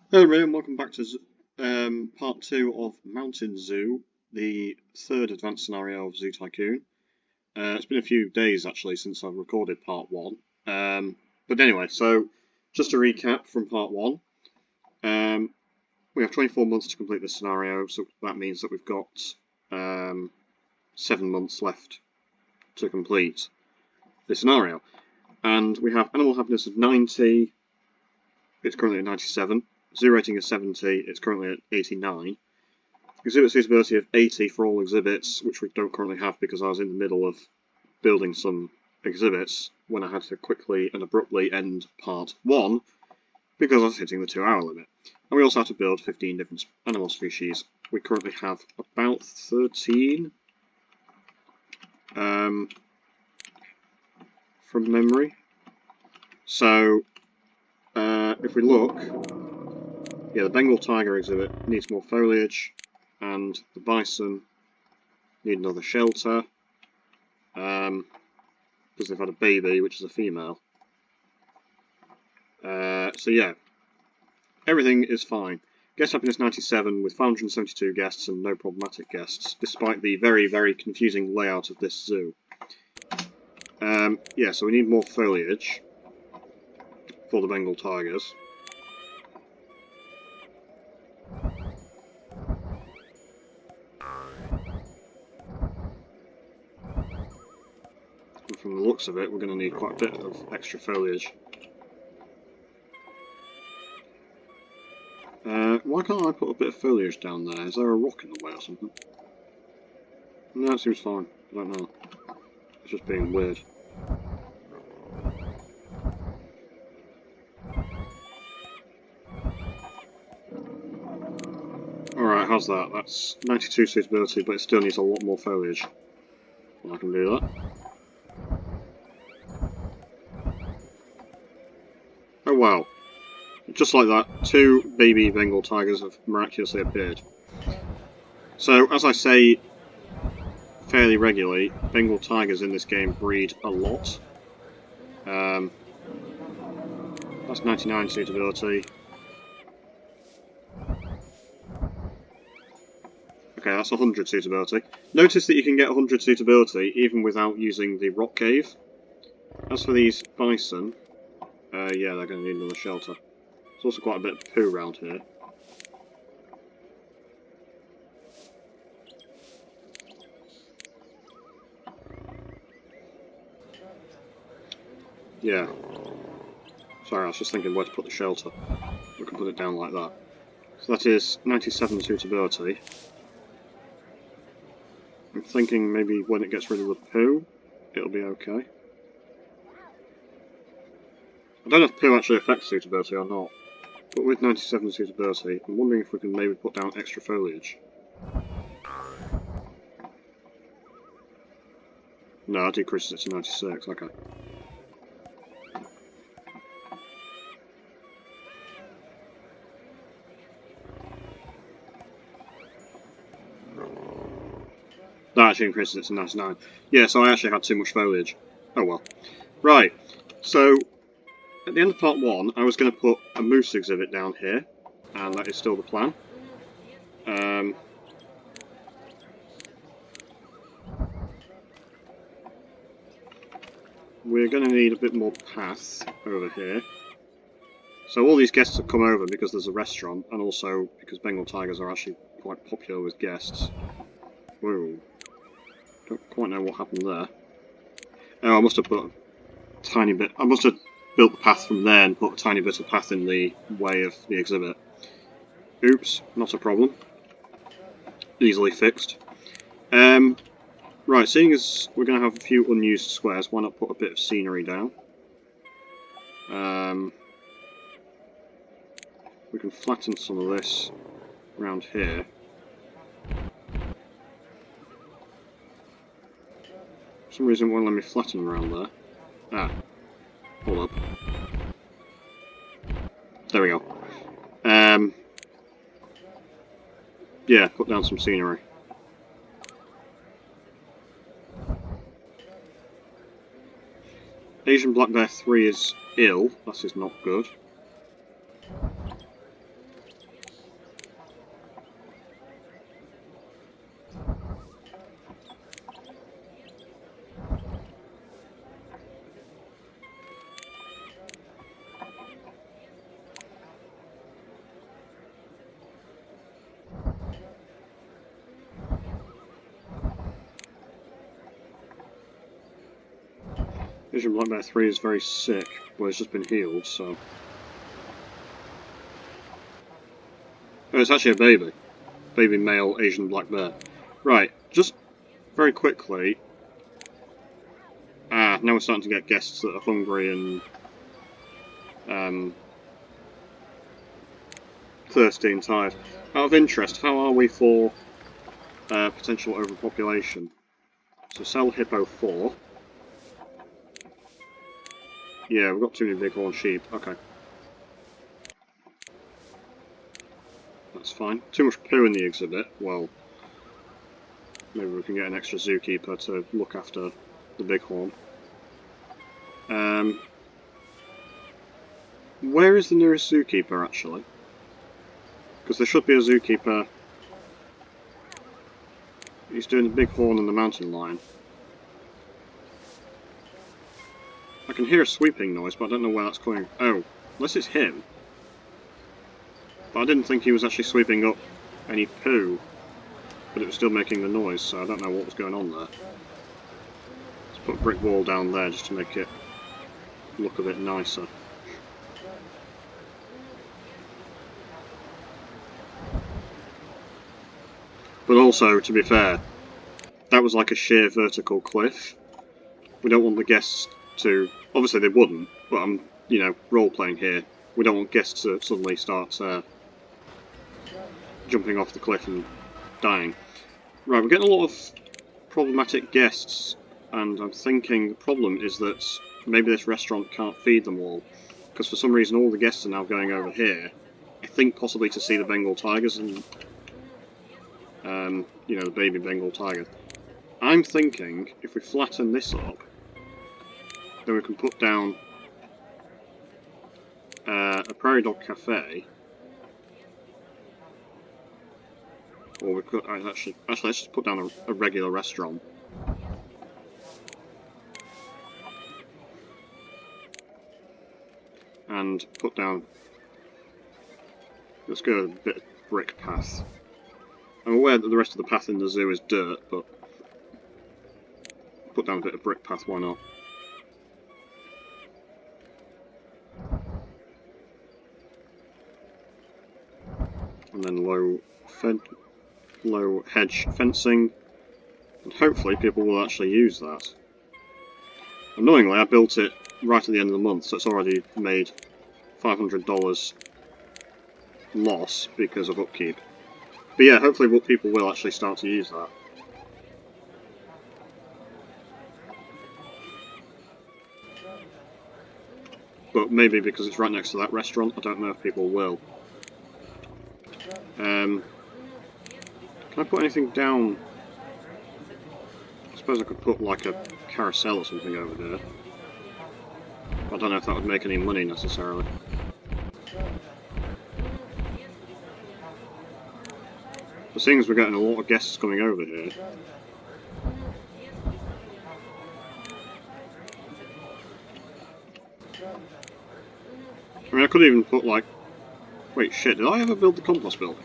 Hello everyone, and welcome back to part 2 of Mountain Zoo, the third advanced scenario of Zoo Tycoon. It's been a few days actually since I've recorded part 1. But anyway, so just to recap from part 1, we have 24 months to complete this scenario, so that means that we've got 7 months left to complete this scenario. And we have animal happiness of 90, it's currently at 97. Zoo rating is 70, it's currently at 89. Exhibit suitability of 80 for all exhibits, which we don't currently have because I was in the middle of building some exhibits when I had to quickly and abruptly end part 1 because I was hitting the 2-hour limit. And we also have to build 15 different animal species. We currently have about 13 from memory. So if we look, yeah, the Bengal tiger exhibit needs more foliage, and the bison need another shelter, because they've had a baby, which is a female. So yeah, everything is fine. Guest happiness 97 with 572 guests and no problematic guests, despite the very, very confusing layout of this zoo. Yeah, so we need more foliage for the Bengal tigers. And from the looks of it, we're going to need quite a bit of extra foliage. Why can't I put a bit of foliage down there? Is there a rock in the way or something? No, it seems fine. I don't know. It's just being weird. Alright, how's that? That's 92 suitability, but it still needs a lot more foliage. Well, I can do that. Oh wow. Just like that, 2 baby Bengal tigers have miraculously appeared. So, as I say fairly regularly, Bengal tigers in this game breed a lot. That's 99 suitability. Okay, that's 100 suitability. Notice that you can get 100 suitability even without using the rock cave. As for these bison, yeah, they're going to need another shelter. There's also quite a bit of poo around here. Yeah. Sorry, I was just thinking where to put the shelter. We can put it down like that. So that is 97 suitability. I'm thinking maybe when it gets rid of the poo, it'll be okay. I don't know if poo actually affects suitability or not, but with 97 suitability, I'm wondering if we can maybe put down extra foliage. No, that decreases it to 96, okay. That actually increases it to 99. Yeah, so I actually had too much foliage. Oh well. Right, so at the end of part 1, I was going to put a moose exhibit down here, and that is still the plan. We're going to need a bit more path over here. So all these guests have come over because there's a restaurant, and also because Bengal tigers are actually quite popular with guests. Whoa. Don't quite know what happened there. Oh, I must have put a tiny bit... I must have built the path from there and put a tiny bit of path in the way of the exhibit. Oops, not a problem. Easily fixed. Right, seeing as we're going to have a few unused squares, why not put a bit of scenery down? We can flatten some of this around here. For some reason it won't let me flatten around there. Ah, hold up. There we go. Yeah, put down some scenery. Asian Black Bear 3 is ill. That is not good. Asian Black Bear 3 is very sick, but it's just been healed, so... Oh, it's actually a baby. Baby male Asian Black Bear. Right, just very quickly... now we're starting to get guests that are hungry and... thirsty and tired. Out of interest, how are we for potential overpopulation? So sell Hippo 4. Yeah, we've got too many bighorn sheep. Okay. That's fine. Too much poo in the exhibit. Well, maybe we can get an extra zookeeper to look after the bighorn. Where is the nearest zookeeper, actually? Because there should be a zookeeper. He's doing the bighorn and the mountain lion. I can hear a sweeping noise, but I don't know where that's coming. Oh, unless it's him. But I didn't think he was actually sweeping up any poo, but it was still making the noise, so I don't know what was going on there. Let's put a brick wall down there just to make it look a bit nicer. But also, to be fair, that was like a sheer vertical cliff. We don't want the guests to... Obviously they wouldn't, but I'm, you know, role-playing here. We don't want guests to suddenly start jumping off the cliff and dying. Right, we're getting a lot of problematic guests, and I'm thinking the problem is that maybe this restaurant can't feed them all, because for some reason all the guests are now going over here. I think possibly to see the Bengal tigers and, you know, the baby Bengal tiger. I'm thinking if we flatten this up, then we can put down a prairie dog cafe. Or we could actually let's just put down a regular restaurant. And put down... Let's go a bit of brick path. I'm aware that the rest of the path in the zoo is dirt, but put down a bit of brick path, why not? And then low hedge fencing, and hopefully people will actually use that. Annoyingly, I built it right at the end of the month, so it's already made $500 loss because of upkeep. But yeah, hopefully people will actually start to use that. But maybe because it's right next to that restaurant, I don't know if people will. Can I put anything down? I suppose I could put like a carousel or something over there. I don't know if that would make any money necessarily. But seeing as we're getting a lot of guests coming over here, I mean, I could even put like... Wait, shit, did I ever build the compost building?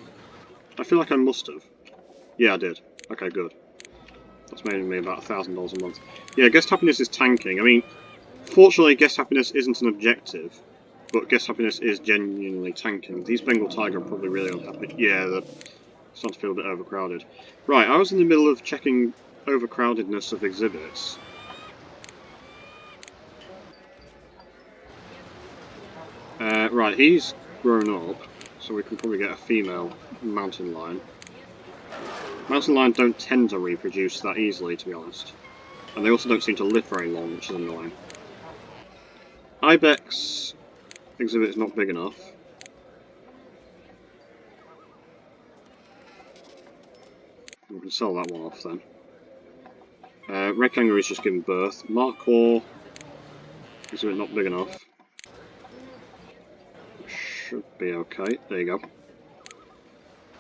I feel like I must have. Yeah, I did. Okay, good. That's made me about $1,000 a month. Yeah, guest happiness is tanking. I mean, fortunately, guest happiness isn't an objective, but guest happiness is genuinely tanking. These Bengal tiger are probably really unhappy. Yeah, they're starting to feel a bit overcrowded. Right, I was in the middle of checking overcrowdedness of exhibits. Right, he's grown up, so we can probably get a female mountain lion. Mountain lions don't tend to reproduce that easily, to be honest. And they also don't seem to live very long, which is annoying. Ibex exhibit is not big enough. We can sell that one off then. Red kangaroo is just giving birth. Markhor exhibit not big enough. Should be okay. There you go.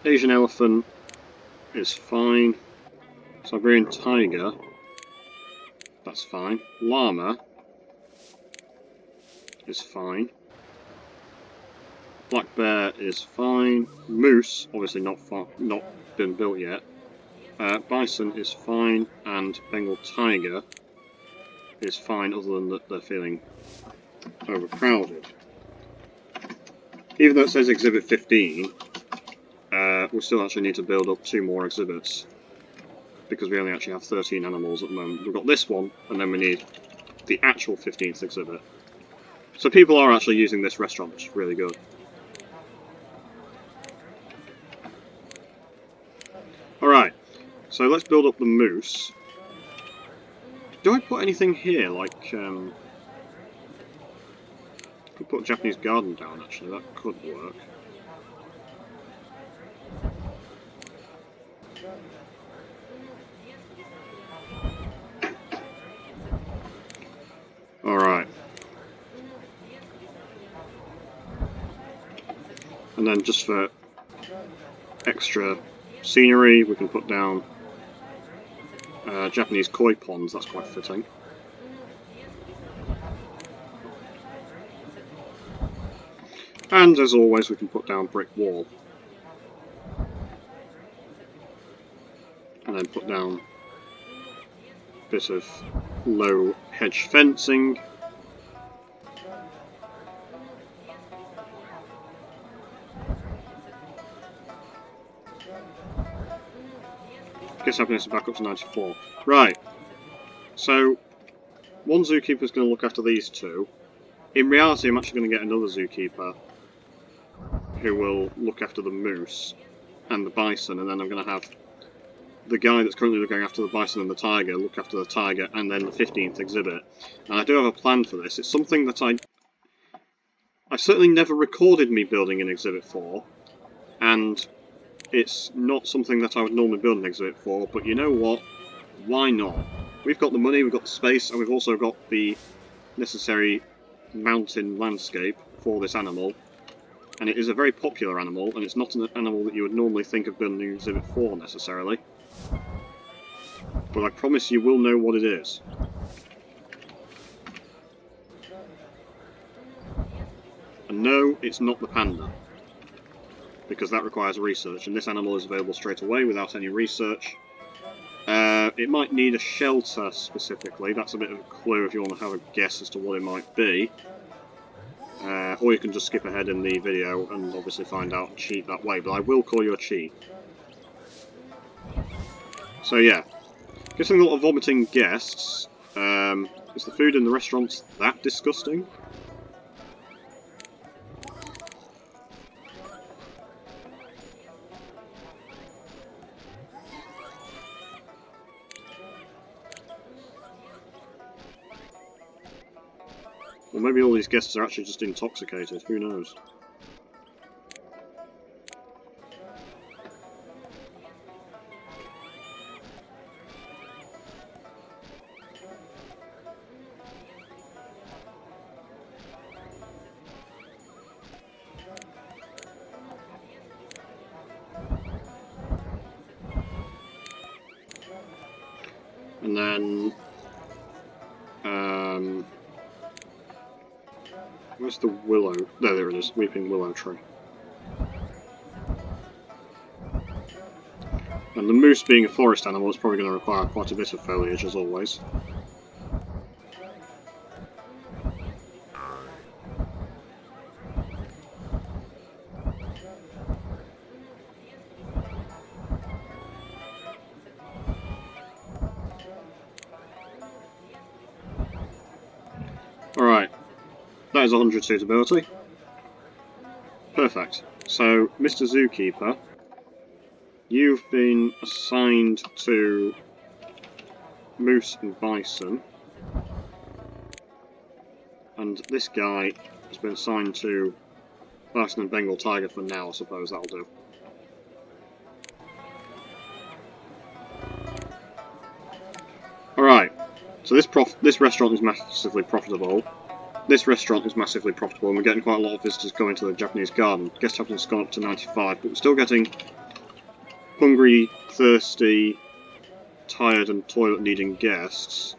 Asian elephant is fine. Siberian tiger, that's fine. Llama is fine. Black bear is fine. Moose, obviously not been built yet. Bison is fine, and Bengal tiger is fine, other than that they're feeling overcrowded. Even though it says Exhibit 15, we still actually need to build up 2 more exhibits, because we only actually have 13 animals at the moment. We've got this one, and then we need the actual 15th exhibit. So people are actually using this restaurant, which is really good. Alright, so let's build up the moose. Do I put anything here, like, could put a Japanese garden down, actually, that could work. Alright. And then just for extra scenery, we can put down Japanese koi ponds, that's quite fitting. And as always, we can put down brick wall. And then put down a bit of low hedge fencing. Guess happiness is back up to 94. Right. So, one zookeeper is going to look after these 2. In reality, I'm actually going to get another zookeeper who will look after the moose and the bison, and then I'm going to have the guy that's currently looking after the bison and the tiger look after the tiger and then the 15th exhibit. And I do have a plan for this. It's something that I certainly never recorded me building an exhibit for, and it's not something that I would normally build an exhibit for, but you know what? Why not? We've got the money, we've got the space, and we've also got the necessary mountain landscape for this animal. And it is a very popular animal, and it's not an animal that you would normally think of building an exhibit for, necessarily. But I promise you will know what it is. And no, it's not the panda, because that requires research, and this animal is available straight away without any research. It might need a shelter specifically, that's a bit of a clue if you want to have a guess as to what it might be. Or you can just skip ahead in the video and obviously find out and cheat that way, but I will call you a cheat. So yeah, getting a lot of vomiting guests. Is the food in the restaurant that disgusting? Or maybe all these guests are actually just intoxicated, who knows? And then, where's the willow? There it is, weeping willow tree. And the moose, being a forest animal, is probably going to require quite a bit of foliage, as always. Alright, that is 100 suitability. Perfect. So, Mr. Zookeeper, you've been assigned to moose and bison, and this guy has been assigned to bison and Bengal tiger for now, I suppose that'll do. Alright, so this restaurant is massively profitable. This restaurant is massively profitable, and we're getting quite a lot of visitors going to the Japanese garden. Guest happiness has gone up to 95, but we're still getting hungry, thirsty, tired and toilet-needing guests.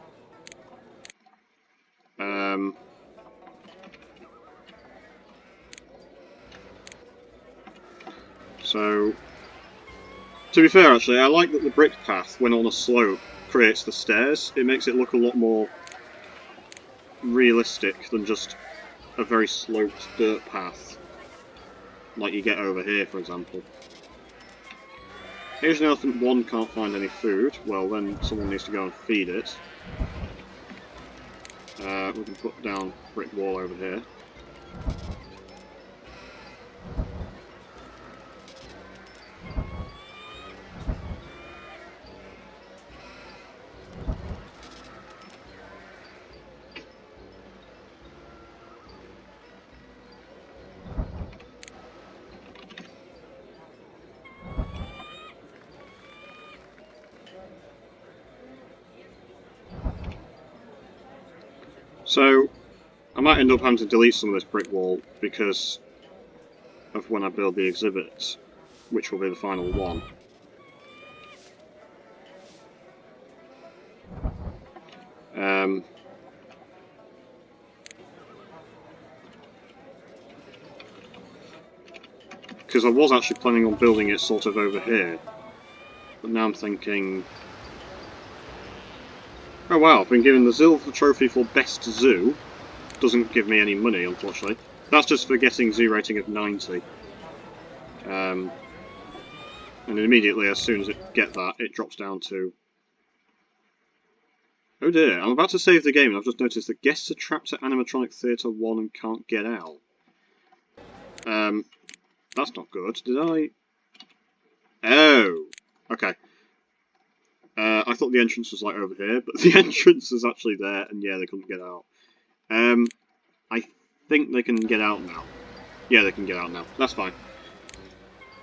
So, to be fair actually, I like that the brick path, when on a slope, creates the stairs. It makes it look a lot more realistic than just a very sloped dirt path, like you get over here, for example. Here's an elephant 1 can't find any food. Well, then someone needs to go and feed it. We can put down a brick wall over here. So, I might end up having to delete some of this brick wall because of when I build the exhibits, which will be the final one. Because I was actually planning on building it sort of over here, but now I'm thinking, oh wow, I've been given the Silver Trophy for Best Zoo. Doesn't give me any money, unfortunately. That's just for getting zoo rating of 90. And immediately, as soon as it get that, it drops down to... Oh dear, I'm about to save the game and I've just noticed that guests are trapped at Animatronic Theatre 1 and can't get out. That's not good. Did I... Oh! Okay. I thought the entrance was like over here, but the entrance is actually there, and yeah, they couldn't get out. I think they can get out now. Yeah, they can get out now. That's fine.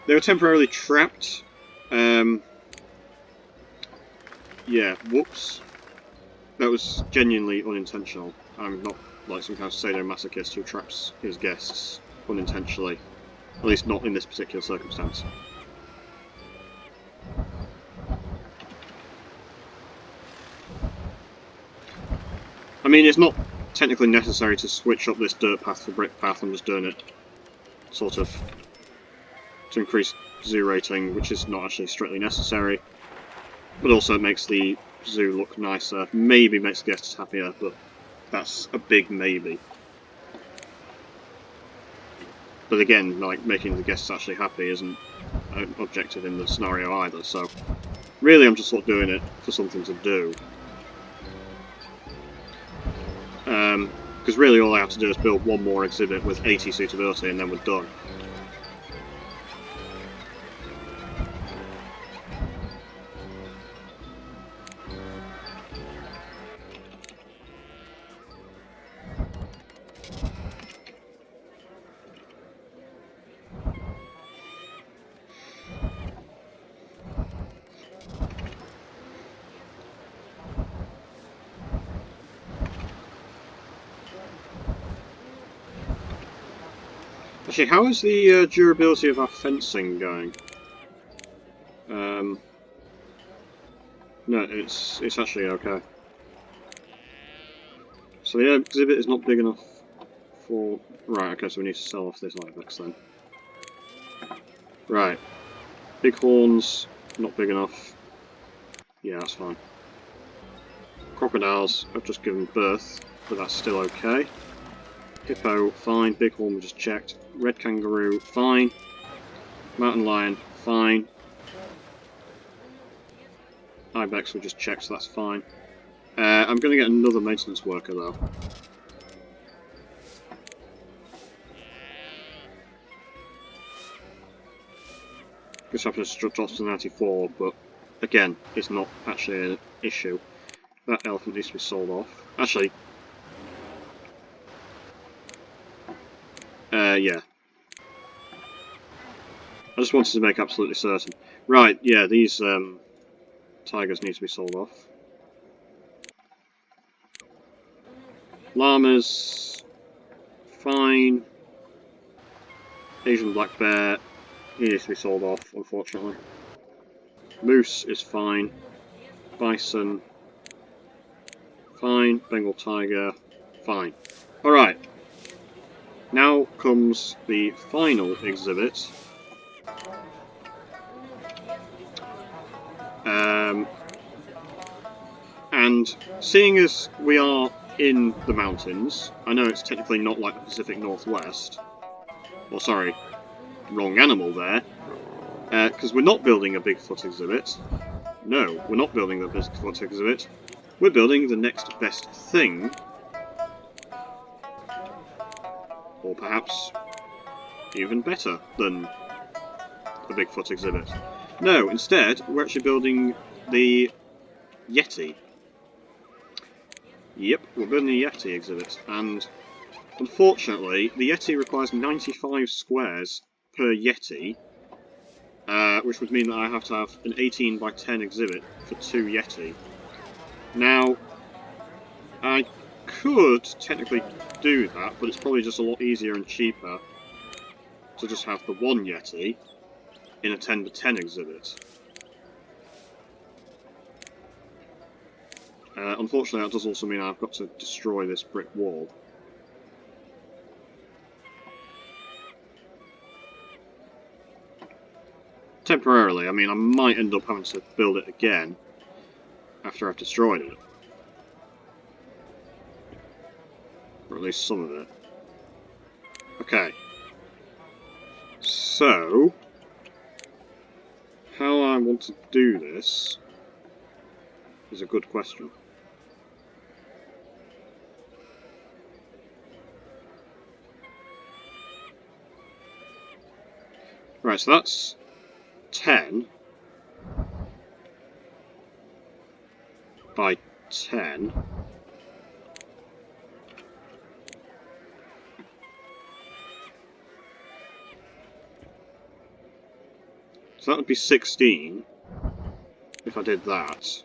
They were temporarily trapped. Yeah, whoops. That was genuinely unintentional. I'm not like some kind of sadomasochist who traps his guests unintentionally. At least not in this particular circumstance. I mean, it's not technically necessary to switch up this dirt path for brick path. I'm just doing it sort of to increase zoo rating, which is not actually strictly necessary. But also it makes the zoo look nicer. Maybe makes the guests happier, but that's a big maybe. But again, like, making the guests actually happy isn't an objective in the scenario either, so really I'm just sort of doing it for something to do. Because really all I have to do is build one more exhibit with 80 suitability and then we're done. Actually, how is the durability of our fencing going? No, it's actually okay. So the exhibit is not big enough for... Right, okay, so we need to sell off this ibex then. Right. Big horns, not big enough. Yeah, that's fine. Crocodiles, I've just given birth, but that's still okay. Hippo, fine. Bighorn, we just checked. Red kangaroo, fine. Mountain lion, fine. Ibex, we just checked, so that's fine. I'm going to get another maintenance worker, though. This happens to drop to 94, but again, it's not actually an issue. That elephant needs to be sold off. Actually, yeah. I just wanted to make absolutely certain. Right, yeah, these tigers need to be sold off. Llamas, fine. Asian black bear, he needs to be sold off, unfortunately. Moose is fine. Bison, fine. Bengal tiger, fine. Alright. Now comes the final exhibit. And seeing as we are in the mountains. I know it's technically not like the Pacific Northwest. Well, sorry, wrong animal there. Because we're not building a Bigfoot exhibit. No, we're not building the Bigfoot exhibit. We're building the next best thing. Or perhaps even better than the Bigfoot exhibit. No, instead, we're actually building the Yeti. Yep, we're building the Yeti exhibit, and unfortunately, the Yeti requires 95 squares per Yeti, which would mean that I have to have an 18 by 10 exhibit for 2 Yeti. Now, I could technically do that, but it's probably just a lot easier and cheaper to just have the 1 Yeti in a 10 by 10 exhibit. Unfortunately, that does also mean I've got to destroy this brick wall. Temporarily, I mean, I might end up having to build it again after I've destroyed it. Or at least some of it. Okay. So, how I want to do this is a good question. Right, so that's 10 by 10. So that would be 16 if I did that.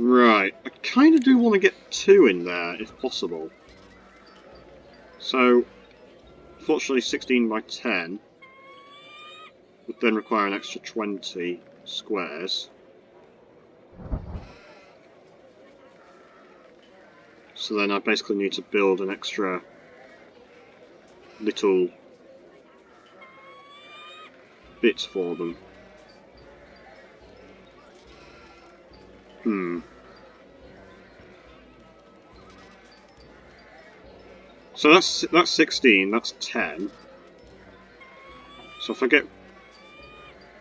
Right, I kind of do want to get 2 in there if possible. So, fortunately 16 by 10 would then require an extra 20 squares. So then I basically need to build an extra little bit for them. So that's 16, that's 10. So if I get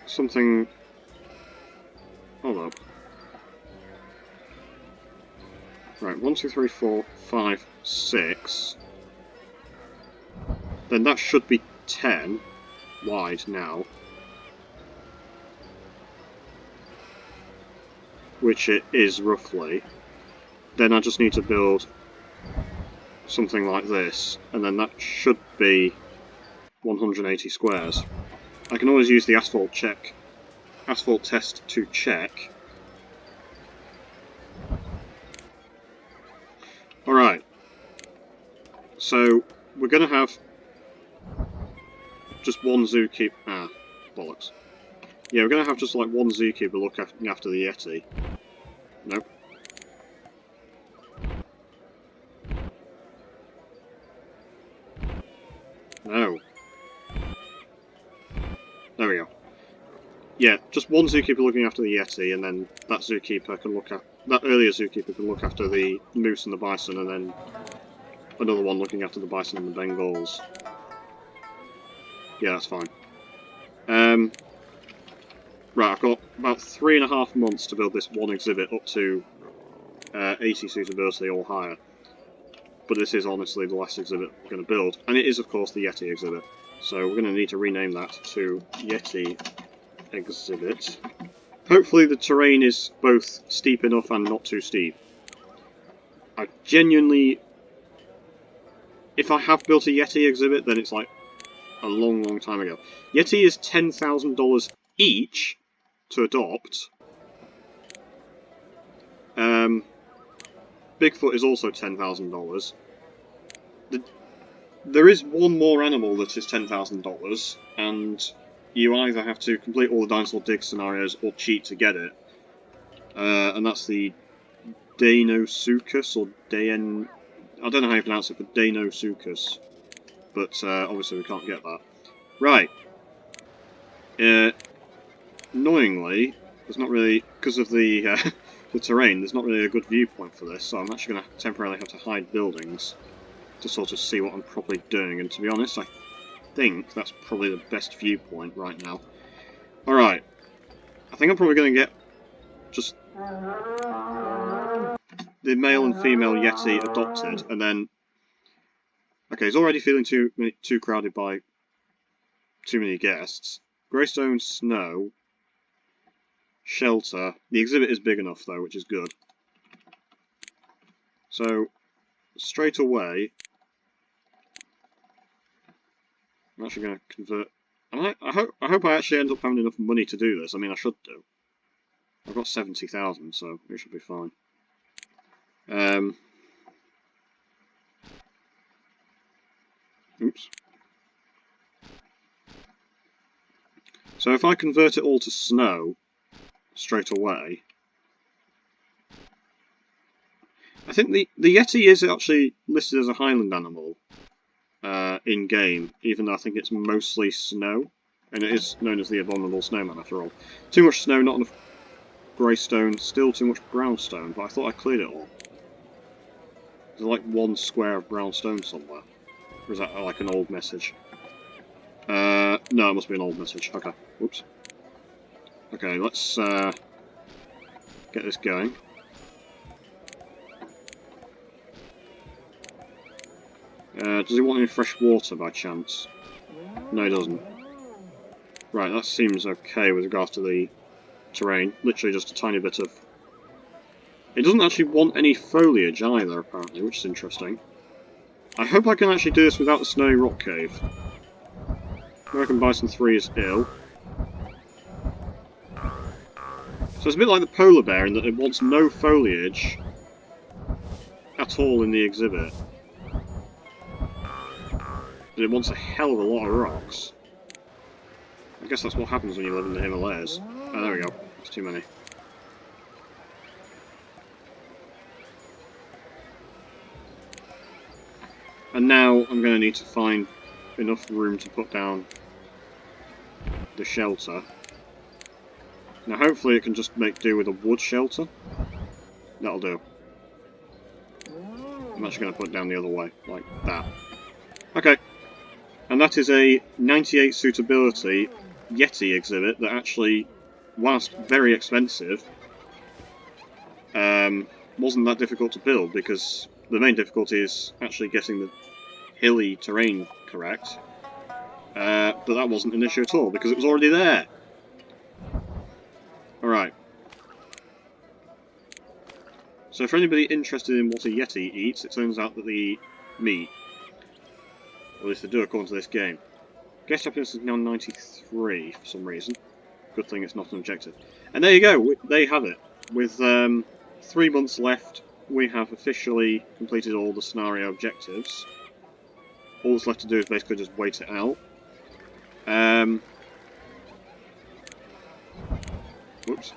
something... Hold up. Right, 1, 2, 3, 4, 5, 6. Then that should be 10 wide now. Which it is roughly. Then I just need to build something like this, and then that should be 180 squares. I can always use the asphalt test to check. Alright, so we're going to have just one zookeeper. Ah, bollocks. Yeah, we're going to have just like one zookeeper looking after the Yeti. Nope. No. There we go. Yeah, just one zookeeper looking after the Yeti, and then that earlier zookeeper can look after the moose and the bison, and then another one looking after the bison and the Bengals. Yeah, that's fine. Right, I've got about 3.5 months to build this one exhibit up to 80 suitability or higher. But this is honestly the last exhibit we're going to build, and it is of course the Yeti exhibit. So we're going to need to rename that to Yeti exhibit. Hopefully the terrain is both steep enough and not too steep. I genuinely... If I have built a Yeti exhibit, then it's like a long, long time ago. Yeti is $10,000 each to adopt. Bigfoot is also $10,000. There is one more animal that is $10,000, and you either have to complete all the dinosaur dig scenarios or cheat to get it. And that's the Deinosuchus, or I don't know how you pronounce it, but Deinosuchus. but obviously we can't get that. Right. Annoyingly, there's not really, because of the the terrain, there's not really a good viewpoint for this, so I'm actually going to temporarily have to hide buildings to sort of see what I'm properly doing, and to be honest, I think that's probably the best viewpoint right now. Alright, I think I'm probably going to get just the male and female Yeti adopted, and then... Okay, it's already feeling too crowded by too many guests. Greystone Snow... Shelter. The exhibit is big enough though, which is good. So, straight away, I'm actually going to convert... I hope I actually end up having enough money to do this. I mean, I should do. I've got 70,000, so it should be fine. Oops. So if I convert it all to snow straight away, I think the Yeti is actually listed as a highland animal in game, even though I think it's mostly snow, and it is known as the abominable snowman after all. Too much snow, not enough greystone, still too much brownstone, but I thought I cleared it all. There's like one square of brownstone somewhere. Or is that like an old message? No, it must be an old message. Okay, whoops. Okay, let's get this going. Does he want any fresh water by chance? No, he doesn't. Right, that seems okay with regards to the terrain. Literally just a tiny bit of... It doesn't actually want any foliage either, apparently, which is interesting. I hope I can actually do this without the snowy rock cave. American Bison 3 is ill. So it's a bit like the polar bear in that it wants no foliage at all in the exhibit. But it wants a hell of a lot of rocks. I guess that's what happens when you live in the Himalayas. Oh, there we go. That's too many. And now I'm going to need to find enough room to put down the shelter. Now hopefully it can just make do with a wood shelter. That'll do. I'm actually going to put it down the other way, like that. Okay. And that is a 98 suitability Yeti exhibit that actually, whilst very expensive, wasn't that difficult to build, because the main difficulty is actually getting the hilly terrain correct. But that wasn't an issue at all, because it was already there. Alright. So for anybody interested in what a Yeti eats, it turns out that they eat meat. Or at least they do according to this game. Guest happiness is now 93 for some reason. Good thing it's not an objective. And there you go, there you have it. With 3 months left, we have officially completed all the scenario objectives. All that's left to do is basically just wait it out. Whoops.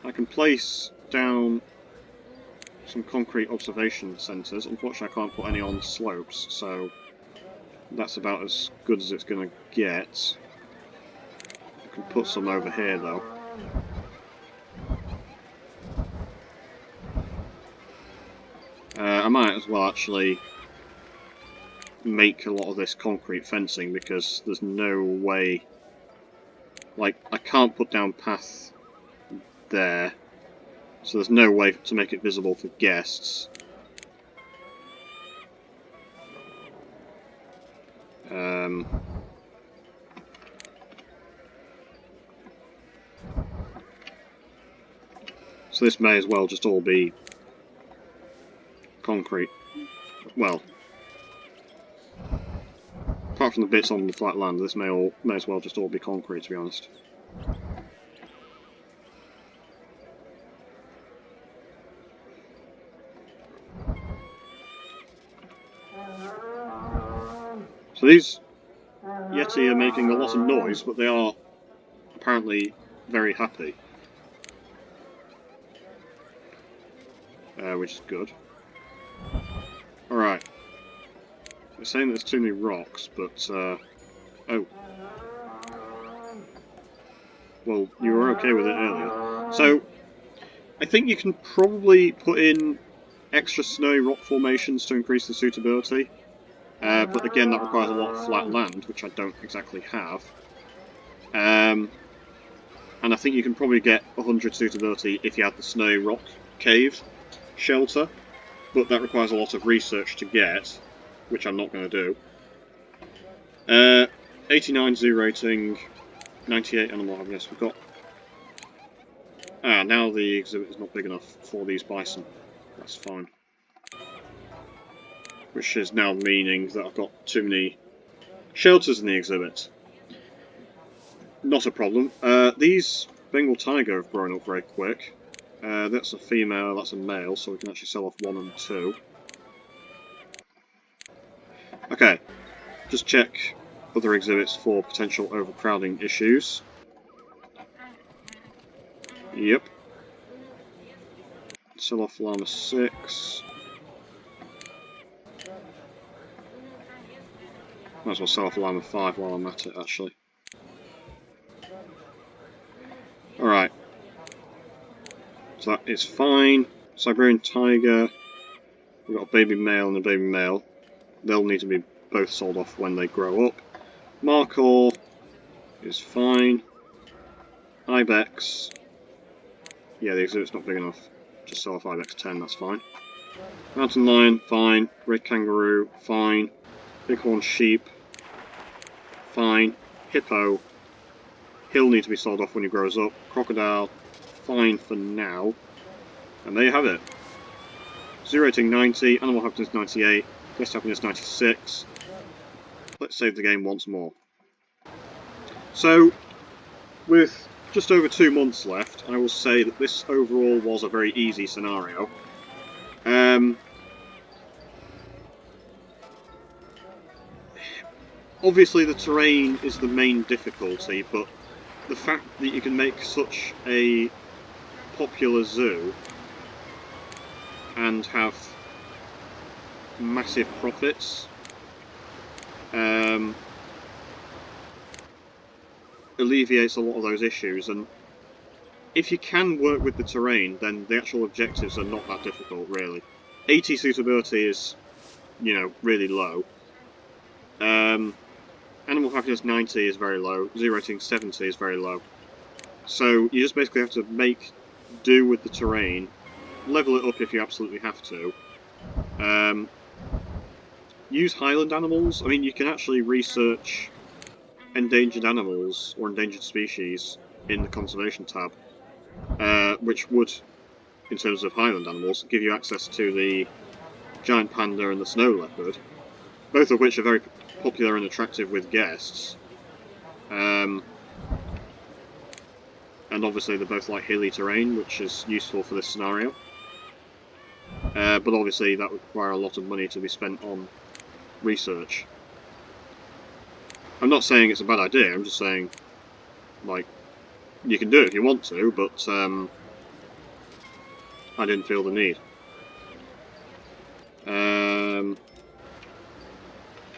I can place down some concrete observation centres. Unfortunately, I can't put any on slopes, so that's about as good as it's going to get. I can put some over here, though. I might as well actually make a lot of this concrete fencing, because there's no way... Like, I can't put down path there, so there's no way to make it visible for guests. So this may as well just all be concrete. Well, apart from the bits on the flat land, this may as well just all be concrete, to be honest. So these Yeti are making a lot of noise, but they are apparently very happy. Which is good. Alright. It's saying there's too many rocks, but, oh. Well, you were okay with it earlier. So, I think you can probably put in extra snowy rock formations to increase the suitability. But again, that requires a lot of flat land, which I don't exactly have. And I think you can probably get 100 suitability if you had the snowy rock cave shelter. But that requires a lot of research to get, which I'm not going to do. 89 zoo rating, 98 animal happiness. We've got... Ah, now the exhibit is not big enough for these bison. That's fine. Which is now meaning that I've got too many shelters in the exhibit. Not a problem. These Bengal tiger have grown up very quick. That's a female, that's a male, so we can actually sell off 1 and 2. Okay, just check other exhibits for potential overcrowding issues. Yep. Sell off llama 6. Might as well sell off llama 5 while I'm at it, actually. Alright. So that is fine. Siberian tiger. We've got a baby male and a baby male. They'll need to be both sold off when they grow up. Markhor is fine. Ibex. Yeah, the exhibit's not big enough. Just sell off Ibex 10, that's fine. Mountain lion, fine. Red kangaroo, fine. Bighorn sheep, fine. Hippo. He'll need to be sold off when he grows up. Crocodile, fine for now. And there you have it. Zoo rating 90, animal happiness 98, guest happiness 96. Let's save the game once more. So, with just over 2 months left, I will say that this overall was a very easy scenario. Obviously the terrain is the main difficulty, but the fact that you can make such a popular zoo and have massive profits alleviates a lot of those issues, and if you can work with the terrain, then the actual objectives are not that difficult, really. 80 suitability is, you know, really low. Animal happiness 90 is very low, zoo rating 70 is very low. So you just basically have to make do with the terrain, level it up if you absolutely have to. Use highland animals. I mean, you can actually research endangered animals or endangered species in the conservation tab, which would, in terms of highland animals, give you access to the giant panda and the snow leopard, both of which are very popular and attractive with guests. And obviously they both like hilly terrain, which is useful for this scenario. But obviously that would require a lot of money to be spent on research. I'm not saying it's a bad idea, I'm just saying, like, you can do it if you want to, but I didn't feel the need.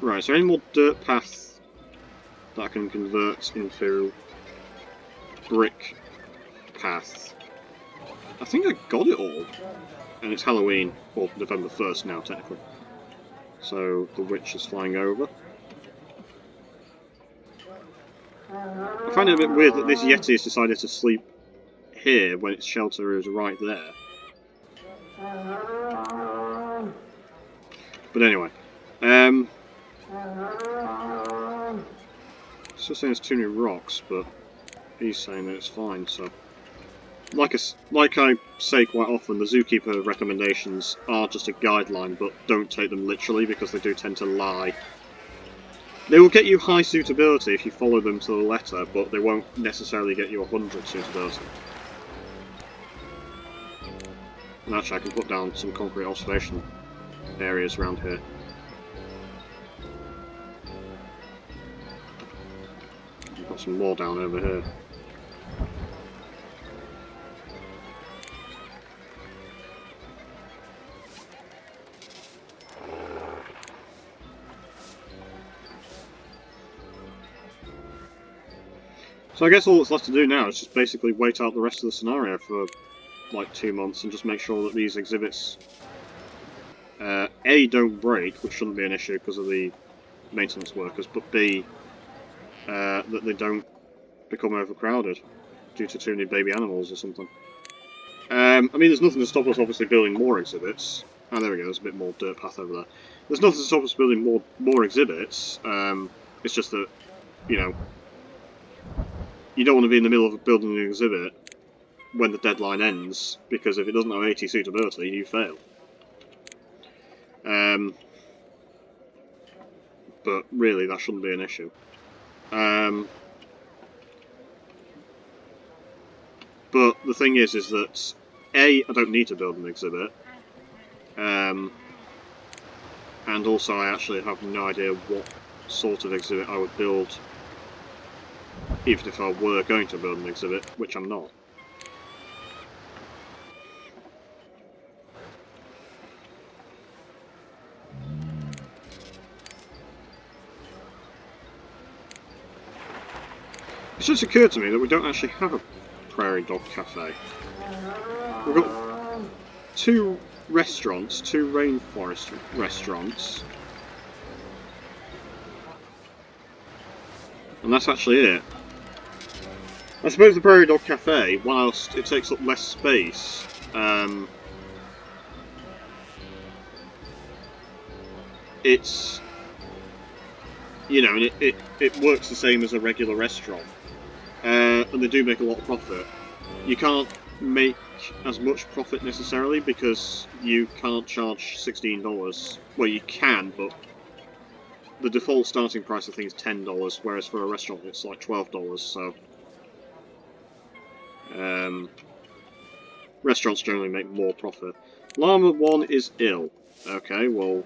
Right, so any more dirt path that I can convert into brick path? I think I got it all. And it's Halloween, or November 1st now, technically. So the witch is flying over. I find it a bit weird that this Yeti has decided to sleep here when its shelter is right there. But anyway, it's just saying it's too many rocks, but he's saying that it's fine, so... Like I say quite often, the zookeeper recommendations are just a guideline, but don't take them literally because they do tend to lie. They will get you high suitability if you follow them to the letter, but they won't necessarily get you 100 suitability. And actually I can put down some concrete observation areas around here. I've got some more down over here. So I guess all that's left to do now is just basically wait out the rest of the scenario for like 2 months and just make sure that these exhibits A, don't break, which shouldn't be an issue because of the maintenance workers, but B, that they don't become overcrowded due to too many baby animals or something. I mean, there's nothing to stop us obviously building more exhibits. Oh, there we go, there's a bit more dirt path over there. There's nothing to stop us building more exhibits. It's just that, you know, you don't want to be in the middle of building an exhibit when the deadline ends, because if it doesn't have 80 suitability, you fail. But really, that shouldn't be an issue. But the thing is that A, I don't need to build an exhibit, and also I actually have no idea what sort of exhibit I would build, even if I were going to build an exhibit, which I'm not. It's just occurred to me that we don't actually have a prairie dog cafe. We've got 2 restaurants, 2 rainforest restaurants, and that's actually it. I suppose the prairie dog cafe, whilst it takes up less space, it's, you know, it works the same as a regular restaurant, and they do make a lot of profit. You can't make as much profit necessarily because you can't charge $16. Well, you can, but the default starting price I think is $10, whereas for a restaurant it's like $12. So restaurants generally make more profit. Llama 1 is ill. Okay, well,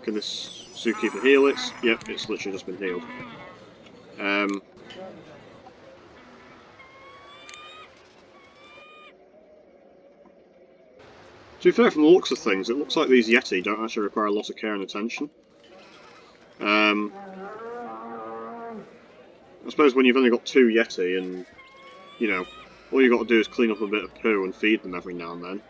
can this zookeeper heal it? Yep, it's literally just been healed. To be fair, from the looks of things, it looks like these Yeti don't actually require a lot of care and attention. I suppose when you've only got 2 Yeti and, you know, all you've got to do is clean up a bit of poo and feed them every now and then.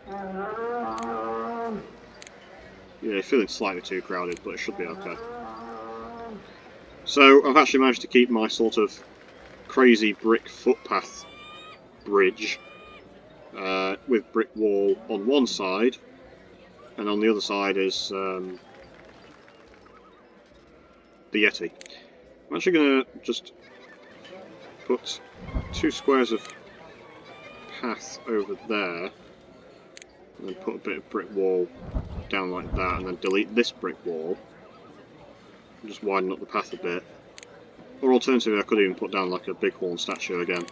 Yeah, feeling slightly too crowded, but it should be okay. So, I've actually managed to keep my sort of crazy brick footpath bridge with brick wall on one side, and on the other side is the Yeti. I'm actually going to just put 2 squares of path over there, and then put a bit of brick wall down like that, and then delete this brick wall, and just widen up the path a bit. Or alternatively, I could even put down like a bighorn statue again.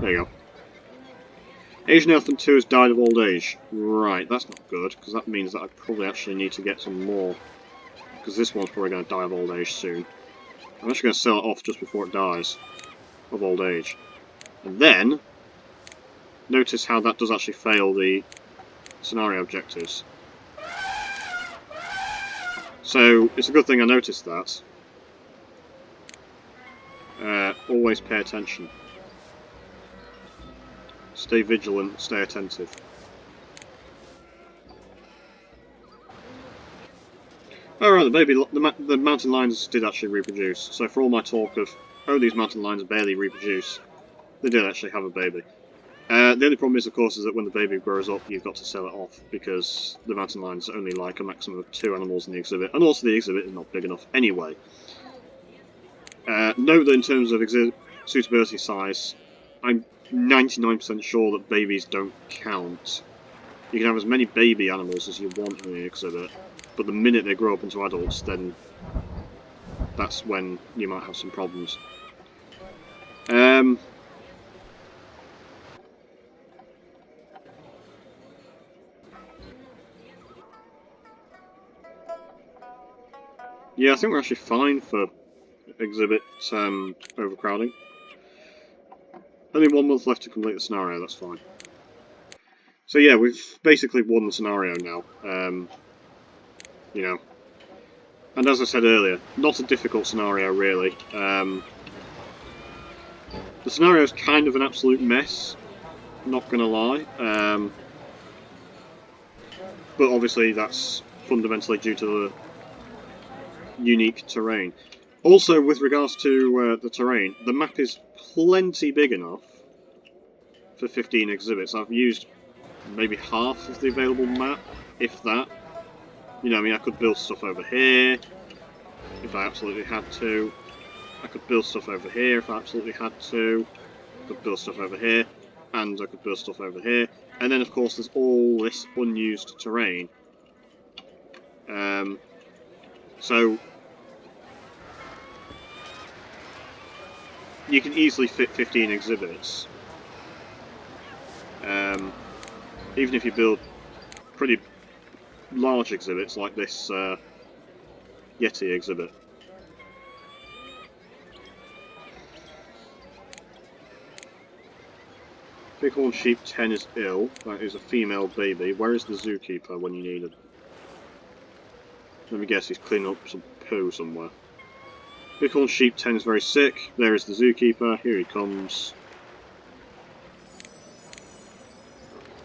There you go. Asian Elephant 2 has died of old age. Right, that's not good, because that means that I probably actually need to get some more. Because this one's probably going to die of old age soon. I'm actually going to sell it off just before it dies of old age. And then, notice how that does actually fail the scenario objectives. So, it's a good thing I noticed that. Always pay attention. Stay vigilant, stay attentive. Alright, the mountain lions did actually reproduce. So for all my talk of, oh, these mountain lions barely reproduce, they did actually have a baby. The only problem is, of course, is that when the baby grows up, you've got to sell it off, because the mountain lions only like a maximum of 2 animals in the exhibit, and also the exhibit is not big enough anyway. Note that in terms of suitability size, I'm 99% sure that babies don't count. You can have as many baby animals as you want in the exhibit, but the minute they grow up into adults, then that's when you might have some problems. Yeah, I think we're actually fine for exhibit overcrowding. Only 1 month left to complete the scenario, that's fine. So yeah, we've basically won the scenario now. You know, And as I said earlier, not a difficult scenario really. The scenario is kind of an absolute mess, not gonna lie. But obviously that's fundamentally due to the unique terrain. Also, with regards to the terrain, the map is plenty big enough for 15 exhibits. I've used maybe half of the available map, if that. You know, I mean, I could build stuff over here if I absolutely had to. I could build stuff over here if I absolutely had to. I could build stuff over here, and I could build stuff over here. And then, of course, there's all this unused terrain. So you can easily fit 15 exhibits. Even if you build pretty large exhibits like this Yeti exhibit. Bighorn sheep 10 is ill. That is a female baby. Where is the zookeeper when you need him? Let me guess, he's cleaning up some poo somewhere. Bighorn sheep 10 is very sick. There is the zookeeper. Here he comes.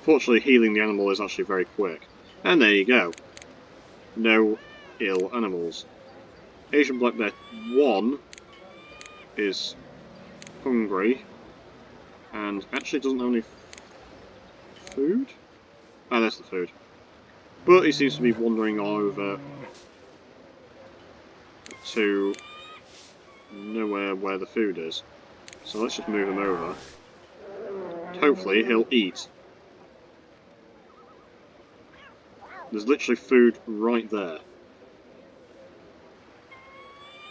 Fortunately, healing the animal is actually very quick. And there you go. No ill animals. Asian black bear 1 is hungry and actually doesn't have any food? Ah, there's the food. But he seems to be wandering over to nowhere where the food is. So let's just move him over. Hopefully he'll eat. There's literally food right there.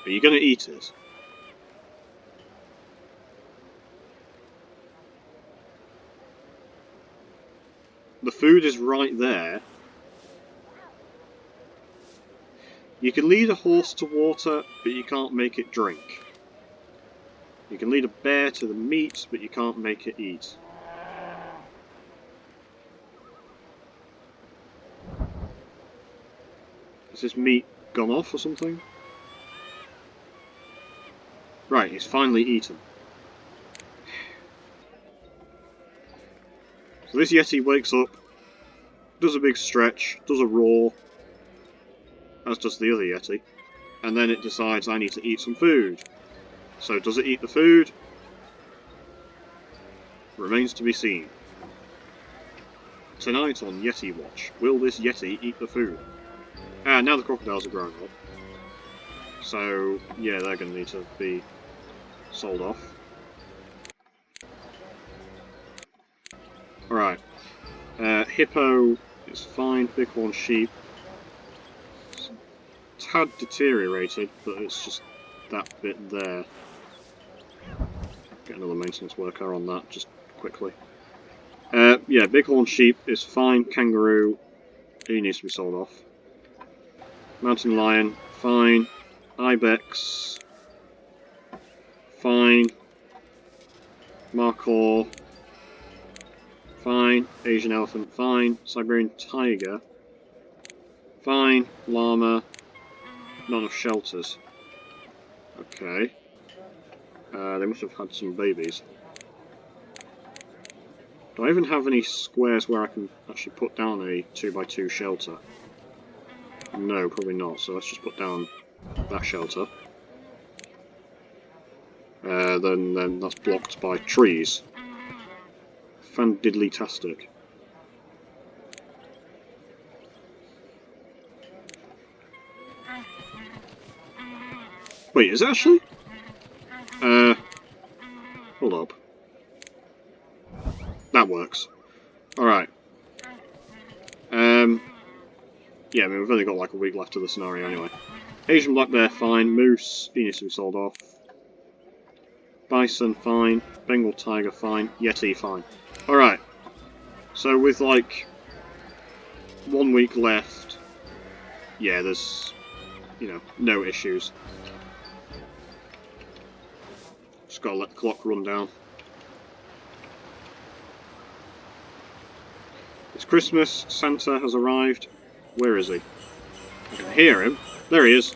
Are you going to eat it? The food is right there. You can lead a horse to water, but you can't make it drink. You can lead a bear to the meat, but you can't make it eat. Has this meat gone off or something? Right, he's finally eaten. So this Yeti wakes up, does a big stretch, does a roar, as does the other Yeti, and then it decides I need to eat some food. So does it eat the food? Remains to be seen. Tonight on Yeti Watch, will this Yeti eat the food? Ah, now the crocodiles are grown up. So, yeah, they're going to need to be sold off. Alright. Hippo is fine. Bighorn sheep. It's a tad deteriorated, but it's just that bit there. Get another maintenance worker on that, just quickly. Yeah, bighorn sheep is fine. Kangaroo, he needs to be sold off. Mountain lion, fine. Ibex, fine. Markhor, fine. Asian elephant, fine. Siberian tiger, fine. Llama, not enough shelters. Okay. They must have had some babies. Do I even have any squares where I can actually put down a 2x2 shelter? No, probably not, so let's just put down that shelter. Then that's blocked by trees. Fan-diddly-tastic. Wait, is it actually? Hold up. That works. Alright. Yeah, I mean, we've only got like a week left of the scenario anyway. Asian black bear, fine. Moose, he needs to be sold off. Bison, fine. Bengal tiger, fine. Yeti, fine. Alright. So with like 1 week left, yeah, there's, you know, no issues. Just gotta let the clock run down. It's Christmas, Santa has arrived. Where is he? I can hear him. There he is.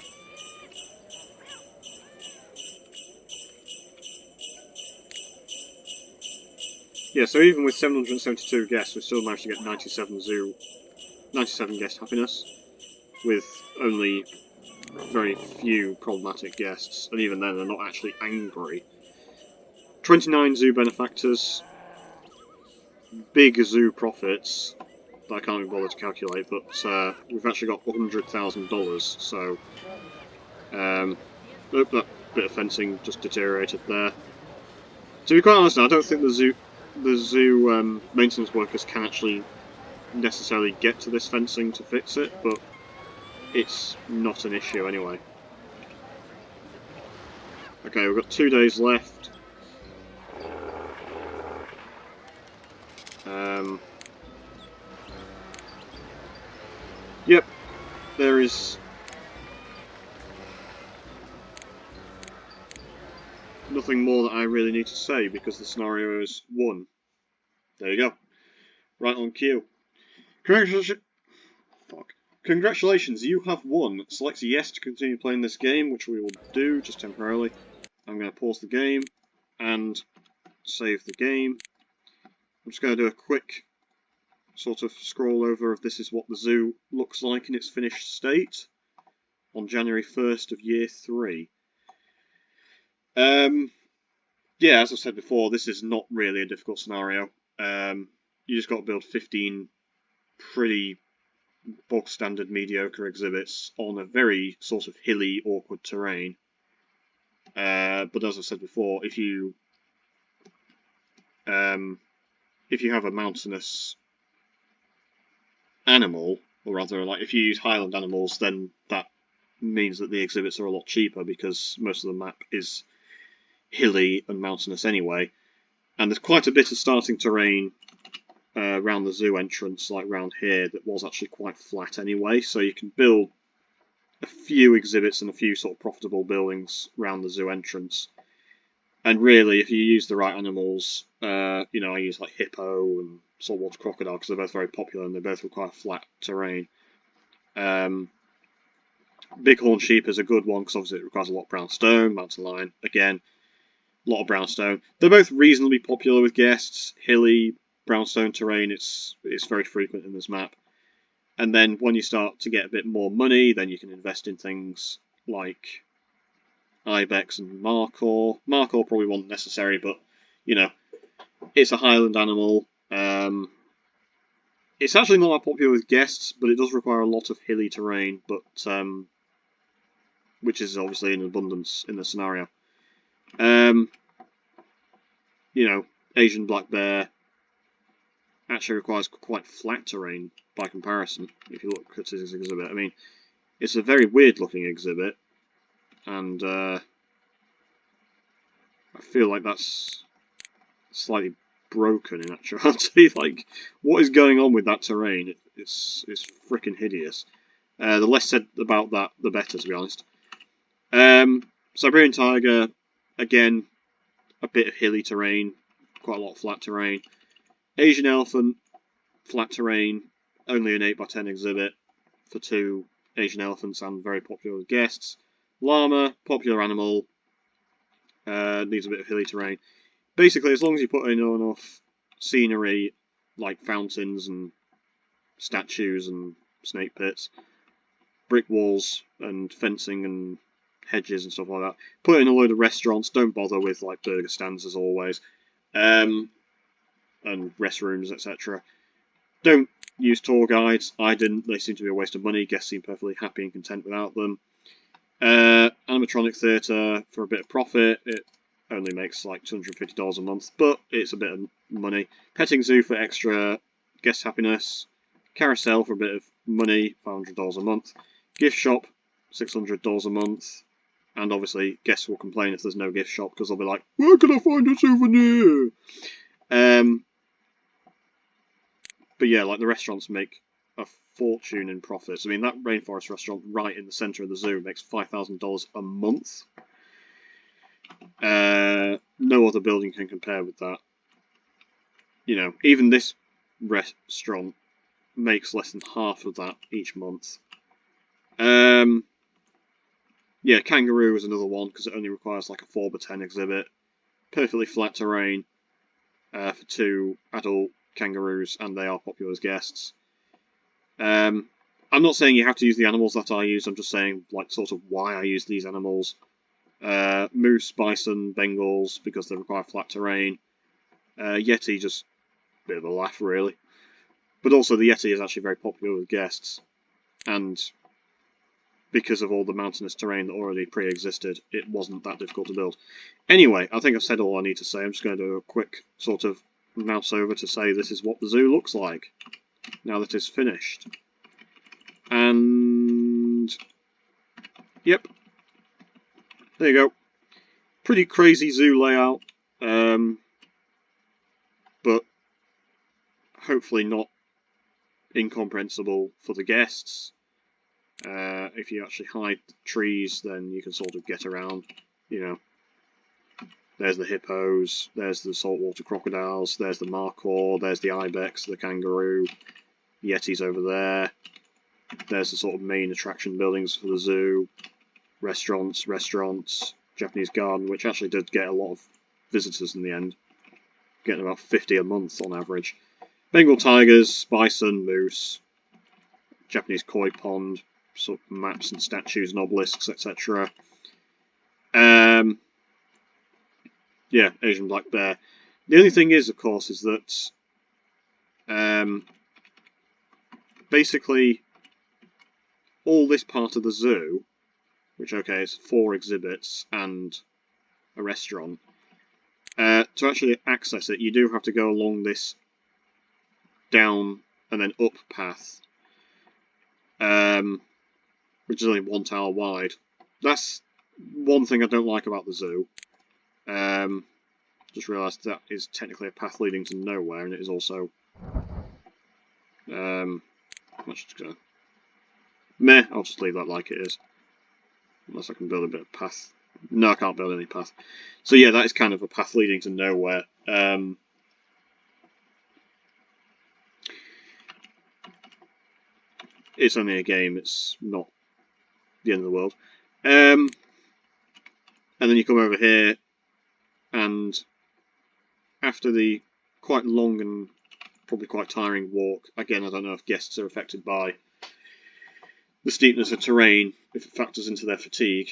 Yeah, so even with 772 guests, we still managed to get 97 guest happiness, with only very few problematic guests, and even then they're not actually angry. 29 zoo benefactors, big zoo profits that I can't even bother to calculate, but we've actually got $100,000, so that bit of fencing just deteriorated there. To be quite honest, I don't think the zoo maintenance workers can actually necessarily get to this fencing to fix it, but it's not an issue anyway. Okay, we've got 2 days left. Yep, there is nothing more that I really need to say because the scenario is won. There you go. Right on cue. Congratulations, you have won. Select yes to continue playing this game, which we will do just temporarily. I'm going to pause the game and save the game. I'm just going to do a quick sort of scroll over of this is what the zoo looks like in its finished state on January 1st of year 3. Yeah, as I said before, this is not really a difficult scenario. You just got to build 15 pretty bog standard mediocre exhibits on a very sort of hilly, awkward terrain. But as I said before, if you have a mountainous animal, or rather, like if you use highland animals, then that means that the exhibits are a lot cheaper because most of the map is hilly and mountainous anyway. And there's quite a bit of starting terrain around the zoo entrance, like round here, that was actually quite flat anyway, so you can build a few exhibits and a few sort of profitable buildings around the zoo entrance. And really, if you use the right animals, I use like hippo and saltwater crocodile because they're both very popular and they both require flat terrain. Bighorn sheep is a good one because obviously it requires a lot of brown stone. Mountain lion, again, a lot of brownstone. They're both reasonably popular with guests. Hilly, brownstone terrain, it's very frequent in this map. And then when you start to get a bit more money, then you can invest in things like ibex and markhor. Markhor probably wasn't necessary, but it's a highland animal. It's actually not that popular with guests, but it does require a lot of hilly terrain, but which is obviously in abundance in the scenario. Asian black bear actually requires quite flat terrain by comparison. If you look at this exhibit, I mean, it's a very weird looking exhibit, and I feel like that's slightly broken in actuality. Like, what is going on with that terrain? It's freaking hideous. The less said about that, the better, to be honest. Siberian tiger, again, a bit of hilly terrain, quite a lot of flat terrain. Asian elephant, flat terrain, only an 8x10 exhibit for 2 Asian elephants and very popular with guests. Llama, popular animal, needs a bit of hilly terrain. Basically, as long as you put in enough scenery, like fountains and statues and snake pits, brick walls and fencing and hedges and stuff like that. Put in a load of restaurants. Don't bother with like burger stands as always, and restrooms, etc. Don't use tour guides. I didn't. They seem to be a waste of money. Guests seem perfectly happy and content without them. Animatronic theatre for a bit of profit. It only makes like $250 a month, but it's a bit of money. Petting zoo for extra guest happiness. Carousel for a bit of money, $500 a month. Gift shop, $600 a month. And obviously, guests will complain if there's no gift shop because they'll be like, "Where can I find a souvenir?" But yeah, like the restaurants make a fortune in profits. I mean, that rainforest restaurant right in the centre of the zoo makes $5,000 a month. No other building can compare with that. Even this restaurant makes less than half of that each month. Yeah, kangaroo is another one because it only requires like a 4x10 exhibit. Perfectly flat terrain. for 2 adult kangaroos, and they are popular as guests. I'm not saying you have to use the animals that I use, I'm just saying like sort of why I use these animals. Moose, bison, Bengals, because they require flat terrain. Yeti, just a bit of a laugh really. But also the Yeti is actually very popular with guests, and because of all the mountainous terrain that already pre-existed, it wasn't that difficult to build. Anyway, I think I've said all I need to say. I'm just going to do a quick sort of mouse over to say this is what the zoo looks like now that it's finished. And yep, there you go. Pretty crazy zoo layout, but hopefully not incomprehensible for the guests. If you actually hide the trees, then you can sort of get around, you know. There's the hippos, there's the saltwater crocodiles, there's the markhor, there's the ibex, the kangaroo, Yeti's over there. There's the sort of main attraction buildings for the zoo, restaurants, Japanese garden, which actually did get a lot of visitors in the end, getting about 50 a month on average. Bengal tigers, bison, moose, Japanese koi pond, sort of maps and statues and obelisks, etc. Yeah, Asian black bear. The only thing is, of course, is that basically all this part of the zoo, which, okay, is 4 exhibits and a restaurant, to actually access it, you do have to go along this down and then up path, which is only 1 tower wide. That's one thing I don't like about the zoo. Just realised that is technically a path leading to nowhere, and it is also I'm just gonna I'll just leave that like it is. Unless I can build a bit of path. No, I can't build any path. So yeah, that is kind of a path leading to nowhere. It's only a game, it's not the end of the world. And then you come over here, and after the quite long and probably quite tiring walk, again, I don't know if guests are affected by the steepness of terrain, if it factors into their fatigue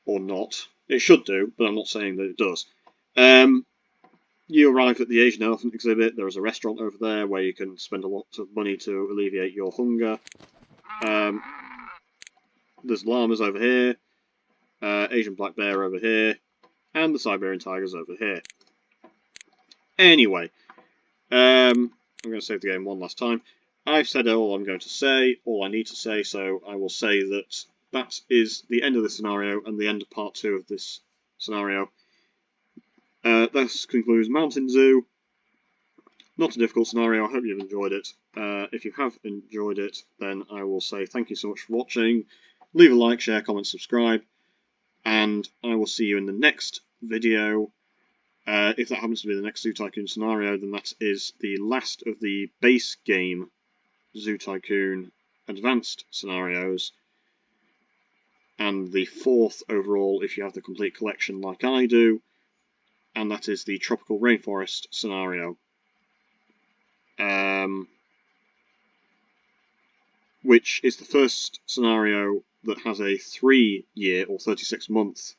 or not. It should do, but I'm not saying that it does. You arrive at the Asian elephant exhibit. There is a restaurant over there where you can spend a lot of money to alleviate your hunger. There's llamas over here, Asian black bear over here, and the Siberian tigers over here. Anyway, I'm going to save the game one last time. I've said all I'm going to say, all I need to say, so I will say that that is the end of this scenario and the end of part 2 of this scenario. This concludes Mountain Zoo. Not a difficult scenario, I hope you've enjoyed it. If you have enjoyed it, then I will say thank you so much for watching. Leave a like, share, comment, subscribe, and I will see you in the next video. If that happens to be the next Zoo Tycoon scenario, then that is the last of the base game Zoo Tycoon advanced scenarios, and the 4th overall if you have the complete collection like I do, and that is the Tropical Rainforest scenario, which is the first scenario that has a 3-year or 36-month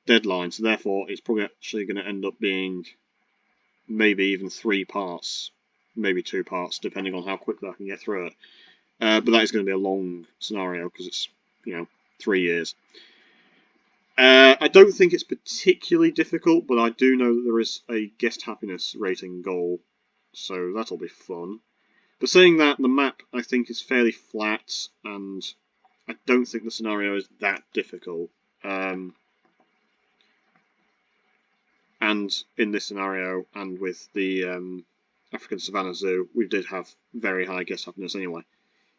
deadline, so therefore it's probably actually going to end up being maybe even 3 parts, maybe 2 parts, depending on how quickly I can get through it. But that is going to be a long scenario because it's, 3 years. I don't think it's particularly difficult, but I do know that there is a guest happiness rating goal, so that'll be fun. But saying that, the map I think is fairly flat, and I don't think the scenario is that difficult. And in this scenario, and with the African Savannah Zoo, we did have very high guest happiness anyway.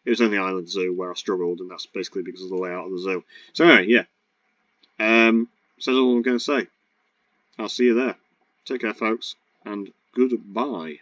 It was only Island Zoo where I struggled, and that's basically because of the layout of the zoo. So anyway, yeah. So that's all I'm going to say. I'll see you there. Take care, folks, and goodbye.